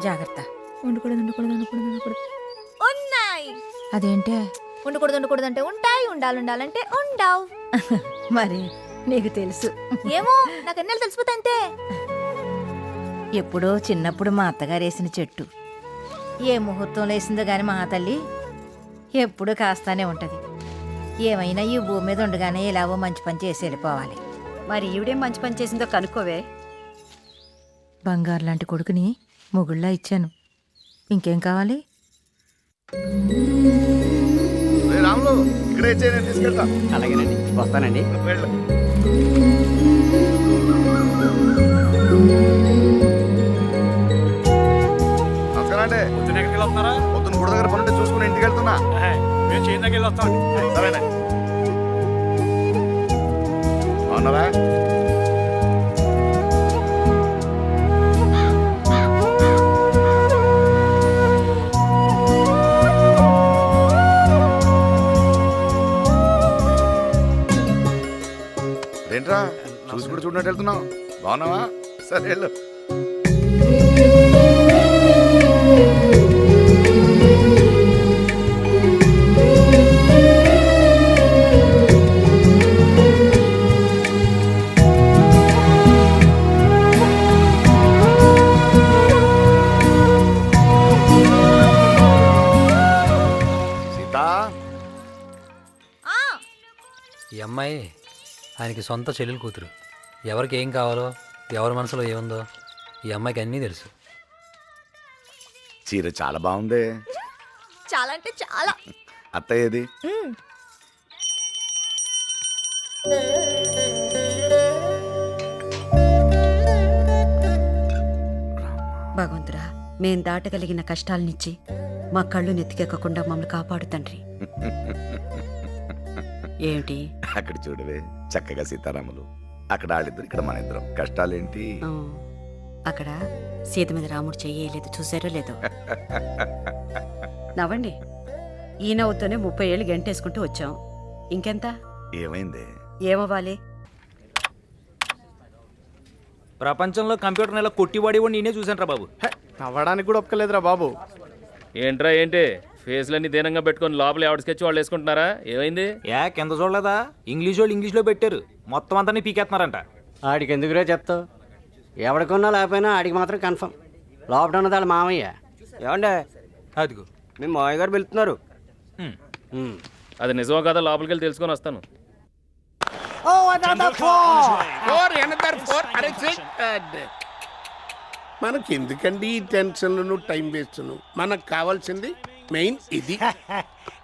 జాగ్రత్త. ఉండకూడదు ఉండకూడదు ఉండకూడదు ఉండకూడదు. ఉన్నాయి. అదేంటే? ఉండకూడదు ఉండకూడదు అంటే ఉంటాయి, ఉండాలి ఉండాలంటే ఉండవు. మరి నీకు తెలుసు. ఏమో నాకు ఎన్నెలు తెలిసిపోతా అంతే. ఎప్పుడో చిన్నప్పుడు మా అత్తగారు వేసిన చెట్టు ఏ ముహూర్తంలో వేసిందో గాని మా తల్లి ఎప్పుడూ కాస్తానే ఉంటది. ఏమైనా ఈ భూమి మీద ఉండగానే ఇలాగో మంచి పని చేసి వెళ్ళిపోవాలి. మరి ఈవిడేం మంచి పని చేసిందో కనుక్కోవే. బంగారు లాంటి కొడుకుని మొగుళ్ళా ఇచ్చాను, ఇంకేం కావాలి? రాములు ఇక్కడే నేను తీసుకెళ్తా. అలాగేనండి, వస్తానండి. వెళ్ళు. నమస్కారం అండి. పొద్దున ఎక్కడికి వెళ్తున్నారా? పొద్దున గుడి దగ్గర పనుంటే చూసుకుని ఇంటికి వెళ్తున్నా. మేము చేయి దగ్గర వెళ్ళొస్తామండి. సరేనా? అవునరా? ఏంట్రా చూసి కూడా చూడనట్టు వెళ్తున్నావు? బాగున్నావా? సరే వెళ్ళు. సీతా, ఈ అమ్మాయి ఆయనకి సొంత చెల్లెలు కూతురు. ఎవరికి ఏం కావాలో, ఎవరి మనసులో ఏముందో ఈ అమ్మాయికి అన్నీ తెలుసు. చీర చాలా బాగుంది. చాలా అంటే చాలా. అత్తయ్య ఏది? భగవంతురా, మేం దాటగలిగిన కష్టాలనిచ్చి మా కళ్ళు నెత్తికెక్కకుండా మమ్మల్ని కాపాడు తండ్రి. ఏమిటి అక్కడ చూడవే చక్కగా సీతారాములు, అక్కడ వాళ్ళిద్దరు, ఇక్కడ మన ఇద్దరం. కష్టాలేంటి? ఆ, అక్కడ సీత మీద రాముడు చెయ్యలేదు, చూసారో లేదో. నవ్వండి. ఈ నవ్వుతోనే 30 ఏళ్ళు గంటేసుకుంటూ వచ్చాం. ఇంకెంత ఏమైంది? ఏమవ్వాలి? ప్రపంచంలో కంప్యూటర్ నెల కొట్టివాడి నేనే చూసాను రా బాబు. నవ్వడానికి కూడా ఒప్పుకోలేదురా బాబు. ఏంట్రా ఏంటి ఫేస్లన్నీ దీనంగా పెట్టుకొని లోపల ఎవరి స్కెచ్ వాళ్ళు వేసుకుంటున్నారా? ఏమైంది? కింద చూడలేదా? ఇంగ్లీష్ వాళ్ళు ఇంగ్లీష్లో పెట్టారు, మొత్తం అంతా పీకేస్తున్నారంట. ఆడికి ఎందుకురా చెప్తావు? ఎవడికొన్నా లేకపోయినా ఆడికి మాత్రం కన్ఫర్మ్. లోపల ఉన్నది వాళ్ళ మామయ్య. ఏమండే అదిగో మీ మామయ్య గారు వెళ్తున్నారు. అది నిజమో కదా, లోపలికి వెళ్ళి తెలుసుకొని వస్తాను. మనకి ఎందుకండి ఈ టెన్షన్లను, టైం వేస్ట్ను? మనకు కావాల్సింది మెయిన్ ఇది.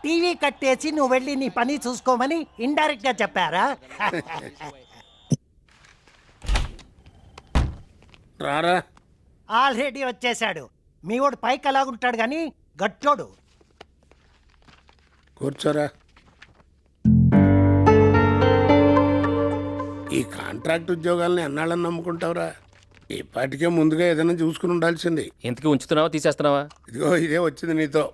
టీవీ కట్టేసి నువ్వు వెళ్ళి నీ పని చూసుకోమని ఇండైరెక్ట్ గా చెప్పారా? రారా, ఆల్రెడీ వచ్చేసాడు. మీ వాడు పైకి అలాగుంటాడు గాని గట్టోడు. కూర్చోరా. ఈ కాంట్రాక్ట్ ఉద్యోగాలని ఎన్నాళ్ళని నమ్ముకుంటావురా? ఇప్పటికే ముందుగా ఏదైనా చూసుకుని ఉండాల్సింది. ఇంతకీ ఉంచుతున్నావా తీసేస్తున్నావా? ఇదిగో ఇదే వచ్చింది నీతో.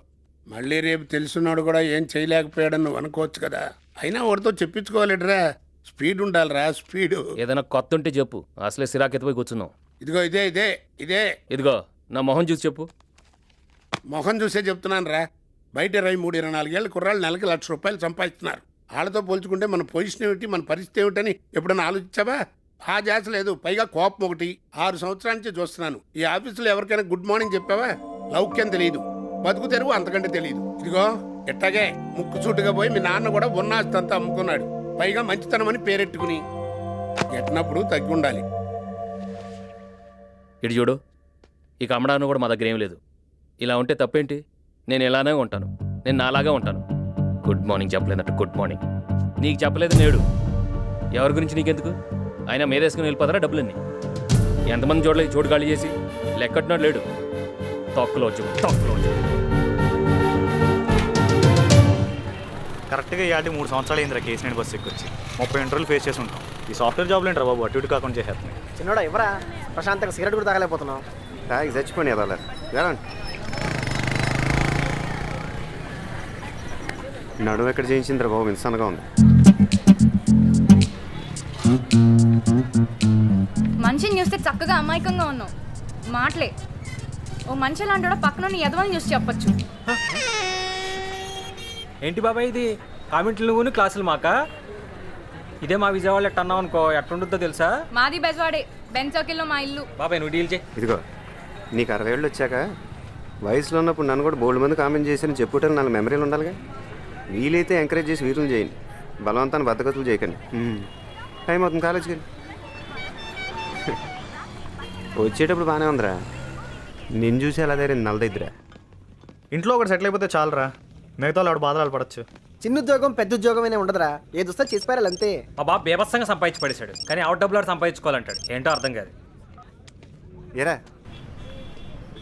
మళ్ళీ రేపు తెలుసున్నాడు కూడా ఏం చేయలేకపోయాడని నువ్వు అనుకోవచ్చు కదా. అయినా వాడితో చెప్పించుకోవాలిడ్రా. స్పీడ్ ఉండాలిరా, స్పీడు. ఏదైనా కొత్త ఉంటే చెప్పు, అసలే సిరాకెత్తిపోయి కూర్చున్నావు. ఇదిగో ఇదే ఇదే ఇదే. ఇదిగో నా మొహం చూసి చెప్పు. మొహం చూసే చెప్తున్నాను రా. బయట 23-24 ఏళ్ళ కుర్రాళ్ళు నెలకి ₹1,00,000 సంపాదిస్తున్నారు. వాళ్ళతో పోల్చుకుంటే మన పొజిషన్ ఏమిటి, మన పరిస్థితి ఏమిటని ఎప్పుడైనా ఆలోచించావా? ఆ జాస లేదు, పైగా కోపం ఒకటి. 6 సంవత్సరాల నుంచి చూస్తున్నాను. ఈ ఆఫీసులో ఎవరికైనా గుడ్ మార్నింగ్ చెప్పావా? లౌక్యం తెలియదు, బతుకు తెరువు అంతకంటే తెలియదు. ఇదిగో ఎట్టాగే ముక్కు సూటుగా పోయి మీ నాన్న కూడా ఉన్నంతా అమ్ముకున్నాడు. పైగా మంచితనం అని పేరెట్టుకుని ఎట్టినప్పుడు తగ్గి ఉండాలి. ఇటు చూడు, ఇక అమ్మడాను కూడా మా దగ్గర ఏం లేదు. ఇలా ఉంటే తప్పేంటి? నేను ఇలానే ఉంటాను, నేను నాలాగా ఉంటాను. గుడ్ మార్నింగ్ చెప్పలేదట గుడ్ మార్నింగ్. నీకు చెప్పలేదు నేడు, ఎవరి గురించి నీకెందుకు? ఆయన మీదేసుకుని వెళ్ళిపోతారా డబ్బులన్నీ? ఎంతమంది చూడలేదు, చోటు ఖాళీ చేసి లెక్కట్టున్నాడు లేడు. తొక్కలో వచ్చి కరెక్ట్గా ఇవాళ 3 సంవత్సరాలు అయిందిరా కేసు నేను బస్సు ఎక్కొచ్చి 30 ఇంటర్వ్యూలు ఫేస్ చేసి ఉంటాం. ఈ సాఫ్ట్వేర్ జాబ్లు ఏంట్రా బాబు, అటు ఇటు కాకుండా చేసేస్తున్నాయి. చిన్నోడా ఎవరా? ప్రశాంతంగా సిగరెట్ కూడా తాగలేకపోతున్నావు. తాగి చచ్చిపోయి ఎలా నడువు ఎక్కడ చేయించిందిరా బాబు, ఇన్సాన్గా ఉంది. మనిషిని చూస్తే చక్కగా అమాయకంగా ఉన్నావు. మాటలే ఓ మనిషి లాంటి పక్కన ఎదవని చూసి చెప్పొచ్చు. ఏంటి బాబాయ్ ఇది? కామెంట్లు నువ్వు క్లాసులు మాకా? ఇదే మా విజయవాడ ఎట్ట అన్నావు అనుకో ఎట్టుంటుందో తెలుసా? మాది బెజవాడే, బెన్ సర్కిల్లో మా ఇల్లు. బాబాయ్ నువ్వు డీల్ చేయి. ఇదిగో నీకు 60 ఏళ్ళు వచ్చాక వయసులో ఉన్నప్పుడు నన్ను కూడా బోల్డ్ మంది కామెంట్ చేసి చెప్పుకోవటానికి నాకు మెమరీలు ఉండాలిగా. వీలైతే ఎంకరేజ్ చేసి వీరులు చేయండి, బలవంతాన్ని బద్దగతులు చేయకండి. టైం అవుతుంది, కాలేజీకి వెళ్ళి. వచ్చేటప్పుడు బాగానే ఉందిరా, నిన్ను చూసి అలా దగ్గర నలదైద్దిరా. ఇంట్లో ఒకటి సెటిల్ అయిపోతే చాలరా, మిగతా వాళ్ళు బాధలు పడచ్చు. చిన్న ఉద్యోగం పెద్ద ఉద్యోగం అయినా ఉండదురా, ఏది వస్తే చేసిపారాలి అంతే. మా బాబు బేబత్సంగా సంపాదించి పడేశాడు, కానీ అవుట్ డబ్బులు ఆడు సంపాదించుకోవాలంటాడు. ఏంటో అర్థం కాదు. ఏరా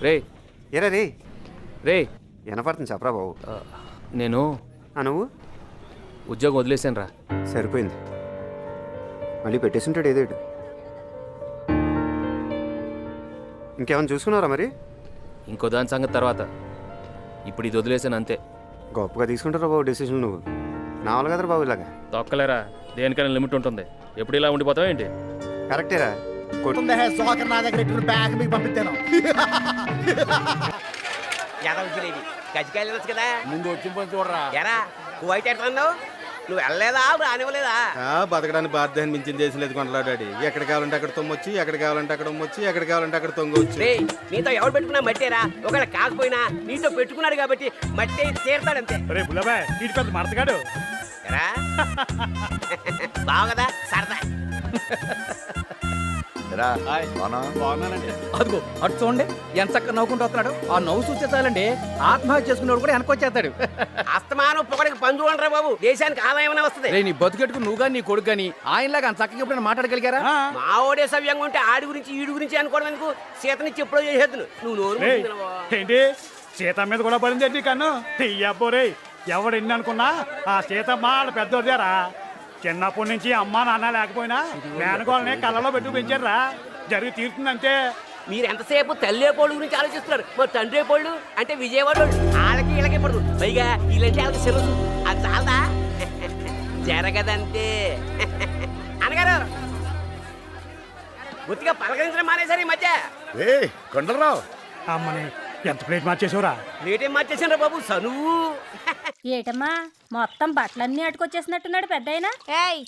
రే ఏరా రే రే వినపడుతుంది, చెప్పరా బాబు. నేను నువ్వు ఉద్యోగం వదిలేసాను రా. సరిపోయింది, మళ్ళీ పెట్టేసింటాడు ఏదేడు. ఇంకేమైనా చూసుకున్నారా మరి? ఇంకో దాని సంగతి తర్వాత, ఇప్పుడు ఇది వదిలేసాను అంతే. గొప్పగా తీసుకుంటారా బాబు డెసిషన్ నువ్వు. నా వాళ్ళు కదరా బాబు ఇలాగా. తొక్కలేరా, దేనికైనా లిమిట్ ఉంటుంది. ఎప్పుడు ఇలా ఉండిపోతావా ఏంటి? కరెక్టేరా. నా దగ్గర బ్యాగ్ మీకు పంపిస్తాను. గజ్జికాయలు కదా ముందు వచ్చి చూడరా. ఎరా కువైట్ ఎట్లా నువ్వు వెళ్ళలేదా, రానివ్వలేదా? బతకడానికి బాధ్యత మించిన చేసి లేదు కొండలాడాడి. ఎక్కడ కావాలంటే అక్కడ తొమ్మొచ్చి, ఎక్కడ కావాలంటే అక్కడ ఉమ్మొచ్చి, ఎక్కడ కావాలంటే అక్కడ తొంగొచ్చి. నీతో ఎవరు పెట్టుకున్నా మట్టేరా, ఒకవేళ కాకపోయినా నీతో పెట్టుకున్నాడు కాబట్టి మట్టే తీరుతాడంతే. రే బుల్లబాయ్, వీడి పెద్ద మడతగాడు. ఎరా బావు కదా సరదా. అదిగో అటు చూడండి ఎంత చక్కగా నవ్వుకుంటూ వస్తున్నాడు. ఆ నవ్వు చూస్తే చాలండి ఆత్మహత్య చేసుకున్నాడు కూడా వెనకొచ్చేస్తాడు. అస్తమానం పొగడికి పంచు ఉండరా బాబు, దేశానికి ఆదాయం వస్తుంది. నీ బతుకెట్టుకు నువ్వు కానీ నీ కొడుకు కానీ ఆయనలాగా అంత చక్కగా ఎప్పుడైనా మాట్లాడగలిగారా? మా ఓడే సవ్యంగా ఉంటే ఆడి గురించి ఈడి గురించి అనుకోవడం ఎందుకు? సీతనిచ్చి ఎప్పుడో చేసేద్దును నువ్వు నోరు మూసుకున్నావా? ఏంటి సీత మీద కూడా పడింది కన్ను? అబ్బోరే, ఎవడు ఎన్ని అనుకున్నా ఆ సీతమ్మ ఆడ పెద్దోదేరా. చిన్నప్పటి నుంచి అమ్మా నాన్న లేకపోయినా మేనగోళ్ళని కళ్ళలో పెట్టు పెంచారా. జరిగి తీరుతుందంటే. మీరు ఎంతసేపు తల్లి పోళ్ళు గురించి ఆలోచిస్తున్నారు, మరి తండ్రి పోళ్ళు అంటే విజయవాడ వాళ్ళకి వీళ్ళకి పడదు. పైగా వీళ్ళంటే వాళ్ళకి సెలవు, అది చాలదా? జరగదంతే. అనగారు గుర్తిగా పలకరించడం మానేశారు ఈ మధ్య. కొండలరావు అమ్మని ఎంత ప్లేట్ మార్చేసావురా? రేటేం మార్చేసారా బాబు సనువు? ఏటమ్మా మొత్తం బట్టలన్నీ అటుకొచ్చేసినట్టున్నాడు పెద్ద ఆయన. ఏయ్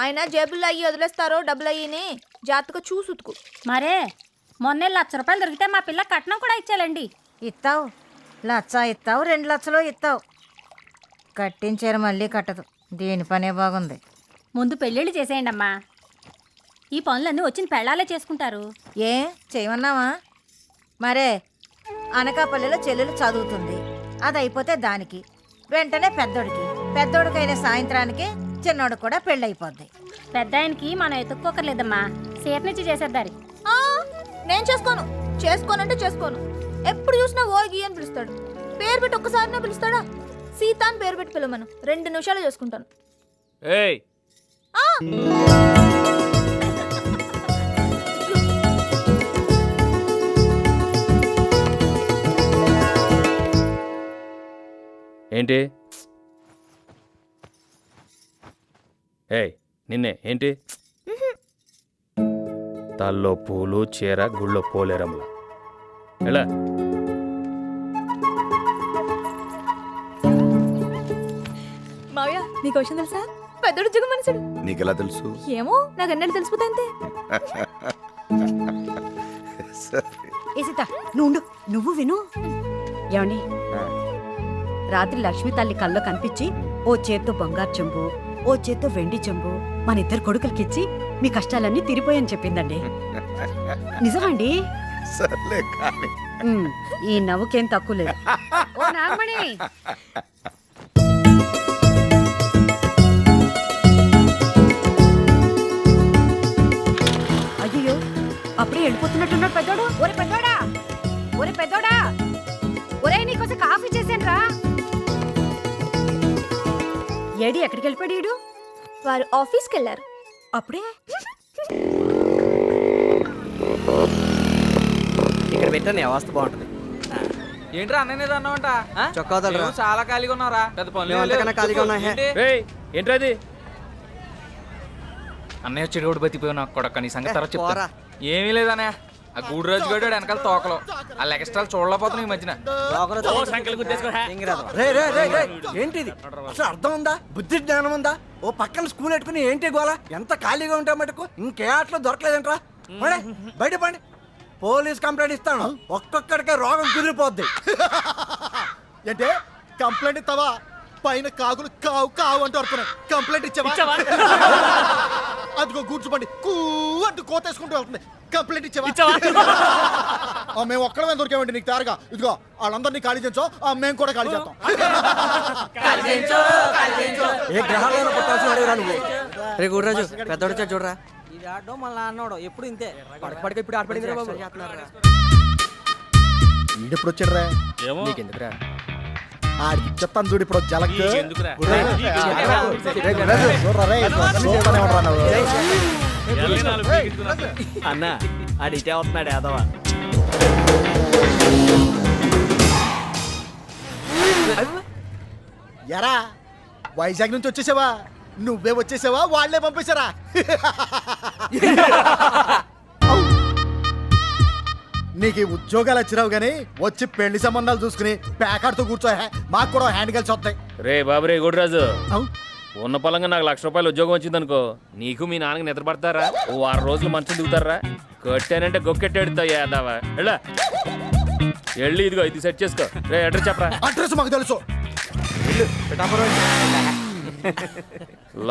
ఆయన జేబుల్లో అయ్యి వదిలేస్తారో డబ్బులు అయ్యిని జాగ్రత్తగా చూసుతుకు. మరే మొన్నే 1,00,000 రూపాయలు దొరికితే మా పిల్ల కట్నం కూడా ఇచ్చాలండి. ఇస్తావు, 1,00,000 ఇస్తావు, 2 లక్షలు ఇస్తావు. కట్టించారు మళ్ళీ కట్టదు. దీని పనే బాగుంది. ముందు పెళ్ళిళ్ళు చేసేయండి అమ్మా, ఈ పనులన్నీ వచ్చిన పెళ్ళాలే చేసుకుంటారు. ఏ చేయమన్నావా? మరే అనకాపల్లిలో చెల్లెలు చదువుతుంది, అది అయిపోతే దానికి వెంటనే పెద్దోడికి, పెద్దోడికైన సాయంత్రానికి చిన్నోడు కూడా పెళ్ళైపోద్ది. పెద్ద ఆయనకి మనం ఎత్తుక్కోకర్లేదమ్మా, సీతనిచ్చి చేసేద్దారి. నేను చేసుకోనంటే చేసుకోను. ఎప్పుడు చూసినా ఓ గీ అని పిలుస్తాడు. పేరు పెట్టి ఒక్కసారినే పిలుస్తాడా? సీత అని పేరు పెట్టి పిలవమను, 2 నిమిషాలు చేసుకుంటాను. ఏయ్ ఏంటి? ఏయ్ నిన్నే ఏంటి? తల్లో పూలు చీర గుళ్ళో పోలేరమ్మ. ఎలా మావయ్య నీకు విషయం తెలుసా? పెద్దోడు జగ మనుషుడు. నీకెలా తెలుసు? ఏమో నాకు అన్నట్టు తెలిసిపోతా అంతే. ఏసిత నువ్వు విను. ఏమండి, రాత్రి లక్ష్మి తల్లి కల్లో కనిపించి ఓ చేత్తో బంగారు చెంబు, ఓ చేత్తో వెండి చెంబు మన 2 కొడుకులకిచ్చి మీ కష్టాలన్నీ తీరిపోయని చెప్పిందండి. నిజమండి. సర్లే కానీ ఈ నవ్వుకేం తక్కువ లేదు. ఓ నాగమణి, అయ్యో అప్పుడే వెళ్ళిపోతున్నట్టున్నాడు పెద్దోడు. ఒరే పెద్దోడా, ఒరే పెద్దోడా, ఒరే నీకోసం కాఫీ చేశాను రా. ఏడి ఎక్కడికి వెళ్ళిపోయాడు? వారు ఆఫీస్కి వెళ్ళారు. అప్పుడే ఇక్కడ పెట్టాను, అవస్థ బాగుంటుంది. ఏంట్రా అన్నయ్య అన్నావంట? చొక్కా చాలా ఖాళీగా ఉన్నారా? పెద్ద పనులు ఖాళీగా ఉన్నా. ఏంట్రాది? అన్నయ్య చెడు బతిపోయి నాకు కూడా నీ సంగతి తర్వాత చెప్తా. ఏమీ లేదన్నయ్య, ఆ గూడు రాజు గడు వెనకాల తోకలో వాళ్ళు ఎక్స్ట్రాలు చూడలేకపోతున్నాయి ఈ మధ్యన ఏంటిది అసలు అర్థం ఉందా బుద్ధి జ్ఞానం ఉందా ఓ పక్కన స్కూల్ పెట్టుకుని ఏంటి గోలా ఎంత ఖాళీగా ఉంటా మటుకు ఇంకే ఆటలో దొరకలేదంట్రా బయట పండి పోలీస్ కంప్లైంట్ ఇస్తాను ఒక్కొక్కడికే రోగం కుదిరిపోద్ది అంటే కంప్లైంట్ ఇస్తావా పైన కాకులు కావు కావు అంటూ వస్తున్నాయి కంప్లైంట్ ఇచ్చావా అదిగో కూర్చోండి కూ అంటూ కోతేసుకుంటూ వెళ్తుంది కంప్లైంట్ ఇచ్చావా మేము ఒక్కడమే దొరికామండి నీకు తయారుగా ఇదిగో వాళ్ళందరినీ ఖాళీ చేయించో మేము కూడా ఖాళీ చేస్తాం ఏ గ్రహాలను కొట్టాల్సిన వాడివిరా నువ్వు రే గుడ్రాజు పెద్దోడు చూడరా ఇది ఆడో మళ్ళీ అన్నాడు ఎప్పుడు ఇంతే పడక ఇప్పుడు ఆడపడింది ఈడెప్పుడు వచ్చాడురా నీకెందుకురా ఆడికి చెప్తాను చూడు ఇప్పుడు జలక్ అన్న ఆడితే అవుతున్నాడు యాదవ ఎరా వైజాగ్ నుంచి వచ్చేసావా నువ్వే వచ్చేసావా వాళ్ళే పంపేశారా నీకు ఈ ఉద్యోగాలు వచ్చినావు కానీ వచ్చి పెళ్లి సంబంధాలు చూసుకుని ప్యాకాడుతూ కూర్చో మాకు కూడా హ్యాండ్ కలిసి వస్తాయి రే బాబు రే గుడిరాజు అవు. ఉన్న పొలంగా నాకు ₹1,00,000 ఉద్యోగం వచ్చిందనుకో నీకు మీ నాన్నకి నిద్ర పడతారా ఓ 6 రోజులు మంచం దిగుతారా కొట్టానంటే గొక్కెట్టాడుతావు యాదవా వెళ్ళి ఇదిగో ఇది సెట్ చేసుకో రే అడ్రస్ చెప్పరా అడ్రస్ మాకు తెలుసు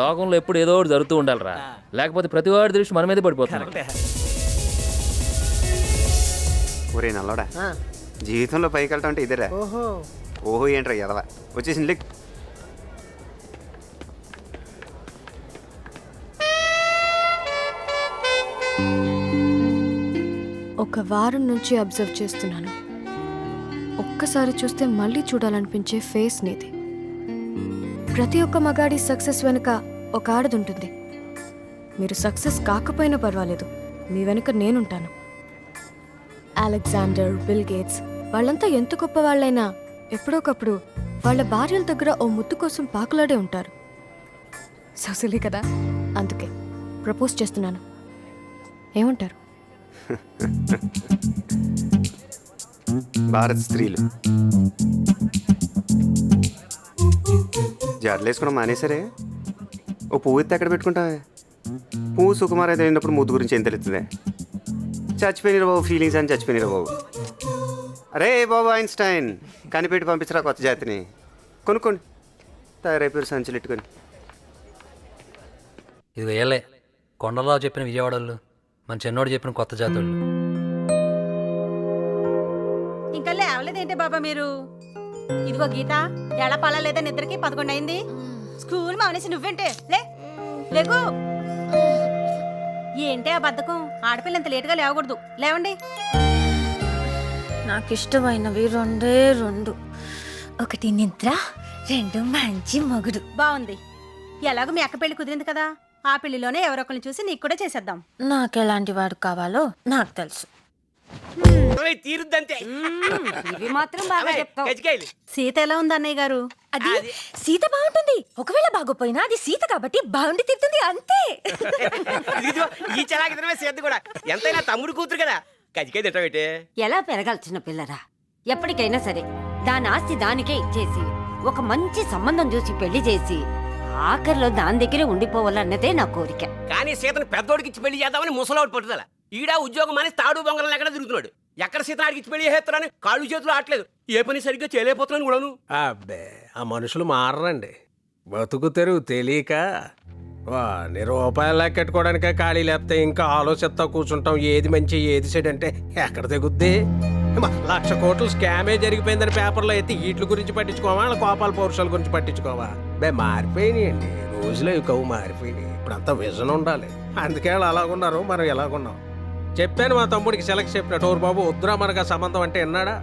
లోకంలో ఎప్పుడు ఏదో ఒకటి జరుగుతూ ఉండాలిరా లేకపోతే ప్రతి వాడి దృష్టి మన మీదే పడిపోతుంది ఒరే నల్లోడా జీవితంలో పైకి వెళ్ళటం అంటే ఇదేరా ఓహో ఏంట్రా ఎదవా వచ్చేసింది లెక్ ఒక వారం నుంచి అబ్జర్వ్ చేస్తున్నాను. ఒక్కసారి చూస్తే మళ్ళీ చూడాలనిపించే ఫేస్ నీది. ప్రతి ఒక్క మగాడి సక్సెస్ వెనుక ఒక ఆడది ఉంటుంది. మీరు సక్సెస్ కాకపోయినా పర్వాలేదు, మీ వెనుక నేనుంటాను. అలెగ్జాండర్, బిల్ గేట్స్ వాళ్ళంతా ఎంత గొప్ప వాళ్ళైనా ఎప్పుడోకప్పుడు వాళ్ళ భార్యల దగ్గర ఓ ముద్దు కోసం పాకులాడే ఉంటారు. సొసలి కదా, అందుకే ప్రపోజ్ చేస్తున్నాను. ఏమంటారు? భారత్ స్త్రీలు జడలు వేసుకున్నాం మానేసరే. ఓ పువ్వు ఎత్తి ఎక్కడ పెట్టుకుంటావే? పువ్వు సుకుమార్ అయితే అయినప్పుడు ముద్దు గురించి ఏం తెలుస్తుంది? చచ్చిపోయిన బాబు ఫీలింగ్స్ అని చచ్చిపోయిన బాబు. అరే బాబు ఐన్స్టైన్ కనిపెట్టి పంపించరా కొత్త జాతిని. కొనుక్కోండి, తయారైపోయారు సంచులు ఎట్టుకొని. ఇది వేయలే కొండలరావు చెప్పిన విజయవాడలు, మన చిన్నోడు చెప్పిన కొత్త జాతోళ్ళు. ఇంకా లేవలేదేంటి బాబా మీరు? ఇదిగో గీత, ఎలా పడలేదా నిద్రకి? 11 అయింది. స్కూల్ మానేసి నువ్వేంటే లేకు. ఏంటి ఆ బద్ధకం? ఆడపిల్ల ఇంత లేటుగా లేవకూడదు. లేవండి. నాకు ఇష్టమైనవి 2 ఒకటి నిద్ర, 2 మంచి మొగుడు. బాగుంది. ఎలాగో మీ అక్క పెళ్లి కుదిరింది కదా, ఆ పెళ్లిలోనే ఎవరొకరిని చూసి నీకు కూడా చేసేద్దాం. నాకెలాంటి వాడు కావాలో నాకు తెలుసు. తీరుద్దంతే. ఇవి మాత్రం బాగా చెప్తావు. సీత ఎలా ఉంది అన్నయ్య గారు? అది సీత బాగుంటుంది. ఒకవేళ బాగోపోయినా అది సీత కాబట్టి బాగుండి తిరుగుతుంది, అంతే. ఈ చలాకి సేద్దు కూడా ఎంతైనా తమ్ముడు కూతురు కదా, కజికాయ తింటావేటే. ఎలా పెరగాల్సిన పిల్లరా? ఎప్పటికైనా సరే దాని ఆస్తి దానికే ఇచ్చేసి ఒక మంచి సంబంధం చూసి పెళ్లి చేసి ఆఖరిలో దాని దగ్గరే ఉండిపోవాలన్నదే నా కోరిక. కానీ సీతను పెద్దోడికి ఇచ్చి పెళ్లి చేద్దామని ముసలోడు పట్టుదల. ఈడా ఉద్యోగం అని తాడు బొంగరం ఎక్కడ తిరుగుతున్నాడు. ఎక్కడ సీతనాడికి ఇచ్చి పెళ్లి చేస్తున్నాను కాళ్ళు చేతులు ఆటలేదు, ఏ పని సరిగ్గా చేయలేకపోతున్నాను కూడాను. అబ్బే, ఆ మనుషులు మారరండి. బతుకు తెరువు తెలియక ₹100 లెక్కెట్టుకోవడానికే ఖాళీ లేకపోతే ఇంకా ఆలోచిస్తా కూర్చుంటాం. ఏది మంచి ఏది చెడు అంటే ఎక్కడ తెగుద్ది? 1,00,000 కోట్లు స్కామే జరిగిపోయిందని పేపర్లో అయితే వీటి గురించి పట్టించుకోవా, వాళ్ళ కోపాల పౌరుషాల గురించి పట్టించుకోవా? మారిపోయినాయండి రోజులు, కవు మారిపోయినాయి. ఇప్పుడంతా విజన్ ఉండాలి. అందుకే వాళ్ళు అలాగున్నారు, మనం ఎలాగున్నాం. చెప్పాను మా తమ్ముడికి సెలెక్ట్ చెప్పినట్టు, ఓరు బాబు వద్దురా మనకు ఆ సంబంధం అంటే విన్నాడా?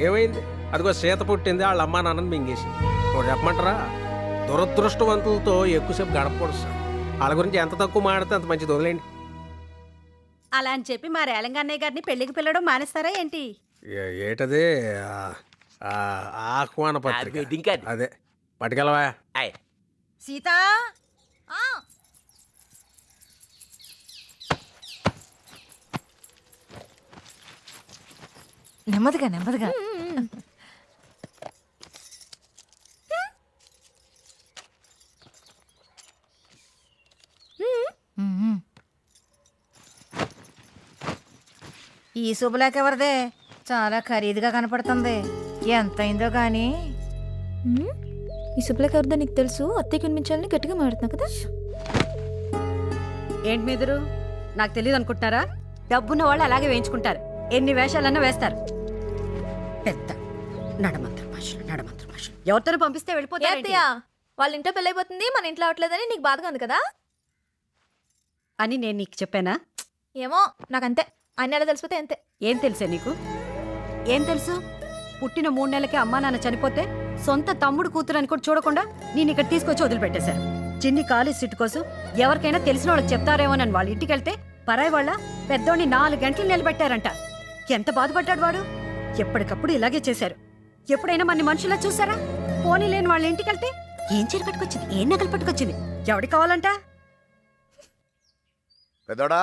ఏమైంది? అదిగో సీత పుట్టింది, వాళ్ళ అమ్మా నాన్నని మింగేసి. ఇప్పుడు చెప్పమంటారా, దురదృష్టవంతులతో ఎక్కువసేపు గడపకూడదు సార్. వాళ్ళ గురించి ఎంత తక్కువ మాడితే అంత మంచిది, వదిలేండి. అలా అని చెప్పి మా రేలంగ అన్నయ్య గారిని పెళ్లికి పిల్లడం మానేస్తారా ఏంటి? ఏటది ఆహ్వాన పత్రిక, అదే పట్టుకెళ్ళవా? సీత, నెమ్మదిగా నెమ్మదిగా. మ్మ్. ఈ శుభలేఖ ఎవరిదే? చాలా ఖరీదుగా కనపడుతుంది. ఎంత అయిందో గాని. ఈ శుభ్లకి ఎవరిదో నీకు తెలుసు. అత్తయ్య కనిపించాలని గట్టిగా మాడుతున్నావు కదా. ఏంటి మీదరు నాకు తెలియదు అనుకుంటున్నారా? డబ్బున్న వాళ్ళు అలాగే వేయించుకుంటారు. ఎన్ని వేషాలన్నా వేస్తారు. పెద్ద నడమంత్ర భాషలు ఎవరితో పంపిస్తే వెళ్ళిపోతారు. అత్తయ్య వాళ్ళ ఇంట్లో పెళ్ళైపోతుంది, మన ఇంట్లో అవట్లేదని నీకు బాధగా ఉంది కదా అని నేను నీకు చెప్పానా? ఏమో నాకంతే. అన్ని ఎలా తెలిసిపోతే అంతే. ఏం తెలుసే నీకు? ఏం తెలుసు? పుట్టిన 3 నెలలకే అమ్మా నాన్న చనిపోతే సొంత తమ్ముడు కూతురు అని కూడా చూడకుండా నేను ఇక్కడ తీసుకొచ్చి వదిలిపెట్టేశారు. చిన్ని కాలేజ్ సీట్ కోసం ఎవరికైనా తెలిసిన వాళ్ళకి చెప్తారేమోనని వాళ్ళ ఇంటికి వెళ్తే పరాయి వాళ్ళ పెద్దోడిని 4 గంటలు నిలబెట్టారంట. ఎంత బాధపడ్డాడు వాడు. ఎప్పటికప్పుడు ఇలాగే చేశారు. ఎప్పుడైనా మన మనుషులా చూసారా? పోనీ లేని వాళ్ళ ఇంటికి వెళ్తే ఏం చీర కట్టుకొచ్చింది, ఏం నగలు పట్టుకొచ్చింది, ఎవడికి కావాలంట? పెదోడా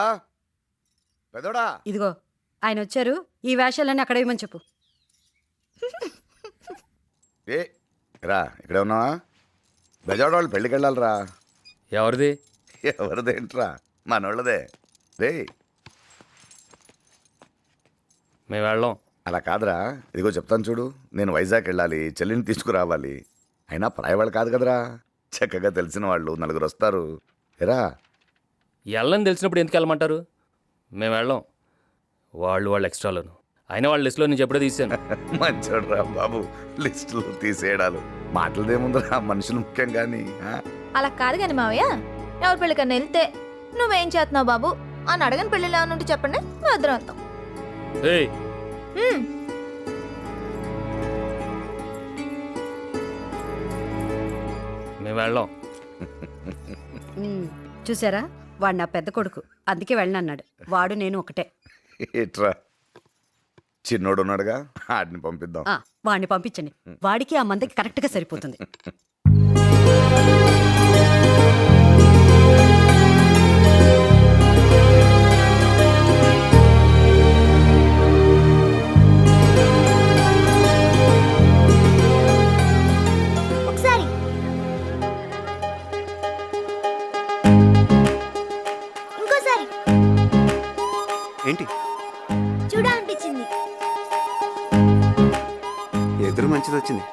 పెదోడా ఇదిగో ఆయన వచ్చారు. ఈ వేషాలన్నీ అక్కడ ఇవ్వమని చెప్పు. ఏ రా, ఇక్కడే ఉన్నావా? బెజోడ వాళ్ళు పెళ్ళికి వెళ్ళాలిరా. ఎవరిది? ఎవరిదేంట్రా, మనోళ్ళదే. రే మేము వెళ్ళాం. అలా కాదురా, ఇదిగో చెప్తాను చూడు. నేను వైజాగ్ వెళ్ళాలి, చెల్లిని తీసుకురావాలి. అయినా పరాయి కాదు కదరా, చక్కగా తెలిసిన వాళ్ళు 4 వస్తారు. ఎరా వెళ్ళని తెలిసినప్పుడు ఎందుకు వెళ్ళమంటారు? మేము వెళ్ళాం. వాళ్ళు ఎక్స్ట్రాలను. అయినా వాళ్ళ లిస్టులో నేను ఎప్పుడో తీసాను. మంచోడ్రా బాబు, లిస్టులు తీసేయడాలు మాటలదేముందిరా, మనుషులు ముఖ్యం కానీ. అలా కాదు కానీ మావయ్య, ఎవరి పెళ్ళికన్నా వెళ్తే నువ్వేం చేస్తున్నావు బాబు అని అడగని పెళ్ళిలో ఉంటే చెప్పండి, మేము ఇద్దరం వెళ్తాం. ఏయ్ మేము వెళ్ళాం. చూసారా, వాడు నా పెద్ద కొడుకు, అందుకే వెళ్ళనన్నాడు. వాడు నేను ఒకటే. ఏట్రా, చిన్నోడు ఉన్నాడుగా, ఆడిని పంపిద్దాం. వాడిని పంపించండి. వాడికి ఆ మందకి కరెక్ట్గా సరిపోతుంది. ఒకసారి ఇంకోసారి ఏంటి చూడాలనిపించింది. ఎదురు మంచిది వచ్చింది.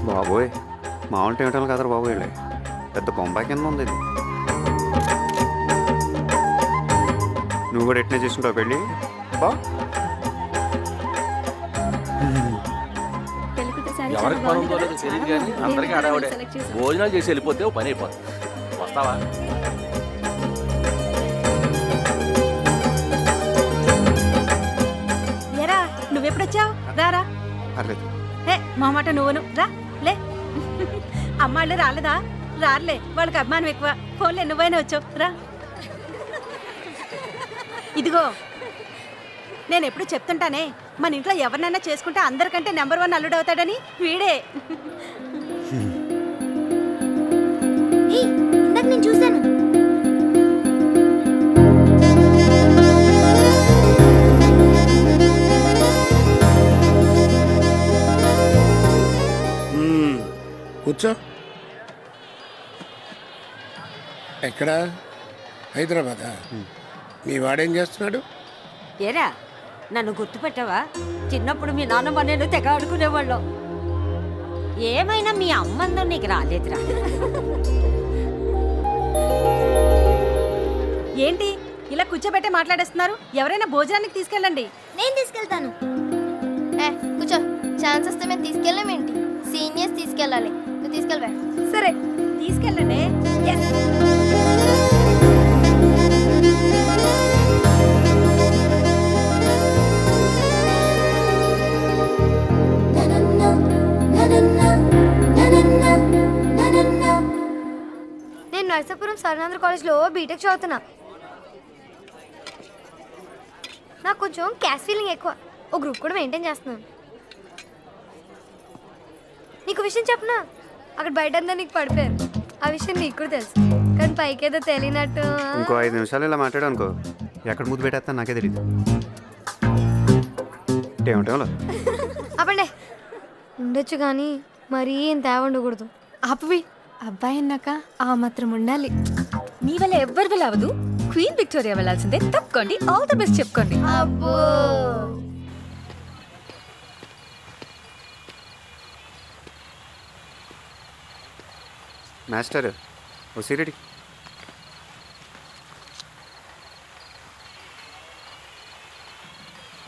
బాబోయ్, మామూలు టేమటాలు కదరా బాబు, వెళ్ళి పెద్ద బొంబాయి కింద ఉంది ఇది. నువ్వు కూడా ఎట్నే చేసుకుంటావు పెళ్ళి? బా ఎవరికి పని ఉందో లేదో తెలియదు కానీ అందరికీ ఆడవాడే. భోజనాలు చేసి వెళ్ళిపోతే ఓ పని అయిపోతుంది. వస్తావా? ఎరా నువ్వెప్పుడొచ్చావు? రారా. పర్లేదు. ఏ మా మాట నువ్వును రా. లే అమ్మాళ్ళు రాలేదా? రాలే, వాళ్ళకి అభిమానం ఎక్కువ. ఫోన్లే నువ్వైనా వచ్చావు రా. ఇదిగో నేను ఎప్పుడు చెప్తుంటానే, మన ఇంట్లో ఎవరినైనా చేసుకుంటే అందరికంటే నెంబర్ 1 అల్లుడు అవుతాడని. వీడే. ఇందాక నేను చూశాను. కూర్చో. ఎక్కడా? హైదరాబాదా? మీ వాడేం చేస్తున్నాడు? ఏరా, నన్ను గుర్తుపెట్టావా? చిన్నప్పుడు మీ నాన్నమ్మ నేను తెగ ఆడుకునేవాళ్ళం. ఏమైనా మీ అమ్మందో నీకు రాలేదురా. ఏంటి ఇలా కూర్చోబెట్టే మాట్లాడేస్తున్నారు? ఎవరైనా భోజనానికి తీసుకెళ్ళండి. నేను తీసుకెళ్తాను. కూర్చో. ఛాన్స్ వస్తే మేము తీసుకెళ్ళామేంటి? సీనియర్స్ తీసుకెళ్ళాలి. నువ్వు తీసుకెళ్ళవా? సరే తీసుకెళ్ళండి. నేను నర్సాపురం సరనాంధ్ర కాలేజ్లో బీటెక్ చదువుతున్నా. నాకు కొంచెం క్యాష్ ఫీలింగ్ ఎక్కువ. ఓ గ్రూప్ కూడా మెయింటైన్ చేస్తున్నాను. నీకు విషయం చెప్పనా, అక్కడ బయట అంతా నీకు పడిపోయారు. ఆ విషయం నీకు కూడా తెలుసు, కానీ పైకేదో తెలియనట్టు. ఇంకో 5 నిమిషాలు ఇలా మాట్లాడు అనుకో, ఎక్కడ ముద్దు పెట్టేస్తా నాకే తెలియదు. ఏమిటో అప్పండే ఉండొచ్చు కానీ మరీ ఇంత ఉండకూడదు. ఆపవి, అబ్బాయి అన్నాక ఆ మాత్రం ఉండాలి. మీ వల్ల ఎవ్వరి వల్ల అవదు. క్వీన్ విక్టోరియా వెళ్ళాల్సిందే. తప్పుకోండి, ఆల్ ది బెస్ట్ చెప్పుకోండి. అబ్బో మాస్టర్ ఓ సిగరెట్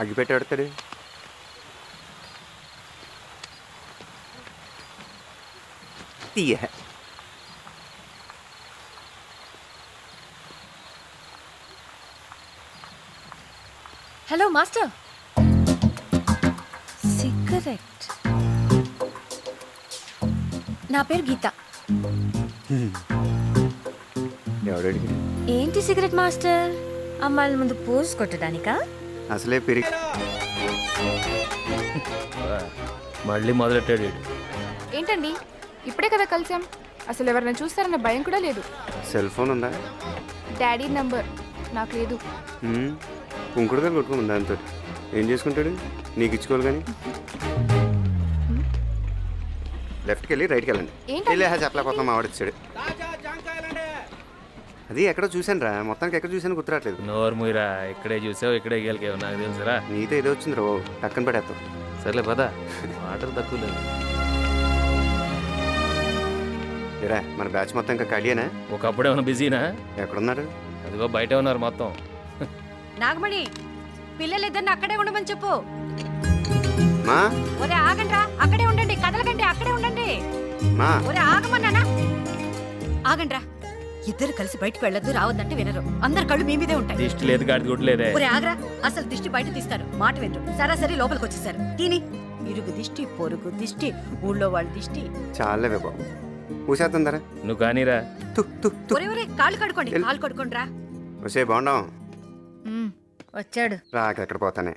అగ్గిపెట్టి పెడతాడు. తీయ హలో మాస్టర్. సిగరెట్. నా పేరు గీత. ఎవడడిగి ఏంటి సిగరెట్ మాస్టర్? అమ్మాయిల ముందు పోజ్ కొట్టడానికా? అసలే పెరిగి మళ్ళీ మొదలెట్టాడు వీడు. ఏంటండి, ఇప్పుడే కదా కలిసాం, అసలు ఎవరైనా చూస్తారన్న భయం కూడా లేదు. సెల్ ఫోన్ ఉందా? డాడీ నంబర్ నాకు లేదు. కుంకుడుగా కొట్టుకుని దాంతో ఏం చేసుకుంటాడు? నీకు ఇచ్చుకోవాలి కానీ. లెఫ్ట్కి వెళ్ళి రైట్కి వెళ్ళండి. ఏంటండి? వెళ్ళి చెప్పలేకపోతాం మా వాడిచ్చాడు. అది ఎక్కడో చూశాను రా, మొత్తానికి ఎక్కడ చూశాను గుర్తురాట్లేదు. నోరు మూయరా, ఇక్కడే చూసావు ఇక్కడే గెలికేవు, నాకు తెలుసురా. నీతో ఏదో వచ్చింది రో, టక్కన పడేస్తావు. సర్లే పదా, మాటలు తక్కువ లేదు. ఏరా మన బ్యాచ్ మొత్తం ఇంకా ఖాళీయేనా? ఒకప్పుడు ఏమైనా బిజీనా? ఎక్కడున్నారు? అదిగో బయటే ఉన్నారు మొత్తం. నాగమణి, పిల్లలిద్దరిని అక్కడే ఉండమని చెప్పు. మా ఒరే ఆగండ్రా, అక్కడే ఉండండి, కదలకండి, అక్కడే ఉండండి. మా ఒరే ఆగమన్నానా? ఆగండ్రా. ఇద్దరు కలిసి బయటకు వెళ్ళొద్దు, రావద్దంటే వినరు. అందరు కళ్ళు మీ మీదే ఉంటాయి. దిష్టి లేదు, గాడి గుడ్డు లేదే. ఒరే ఆగరా, అసలు దిష్టి బయట తీస్తారు, మాట వినరు. సరాసరి లోపలికి వచ్చేసారు. తిని ఇరుగు దిష్టి, పొరుగు దిష్టి, ఊళ్ళో వాళ్ళ దిష్టి. చాలేవే బాబు, ఊసేస్తుందరా. నువ్వు కానీరా. ఒరే ఒరే, కాళ్ళు కడుకోండి, కాళ్ళు కడుకోండి రా. వచ్చే బాగుండం వచ్చాడు. రాకెక్కడ పోతానే.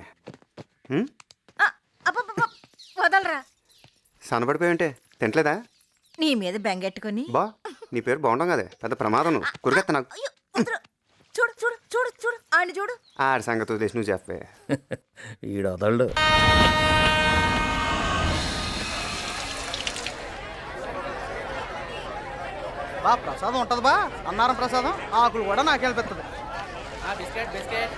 వదలరా. సన్నబడిపోయి ఉంటే తింటలేదా? నీ మీద బెంగెట్టుకుని. బా నీ పేరు బాగుండం కదే, పెద్ద ప్రమాదం. నువ్వు కురికెత్తా నాకు. చూడు చూడు చూడు చూడు ఆడిని చూడు. ఆడి సంగతి వదిలేసి నువ్వు చెప్పే. ఈడు వదలడు. బా ప్రసాదం ఉంటది బా, అన్నారం ప్రసాదం ఆకులు కూడా నాకు వెళ్ళిపోతుంది. Biscuit biscuit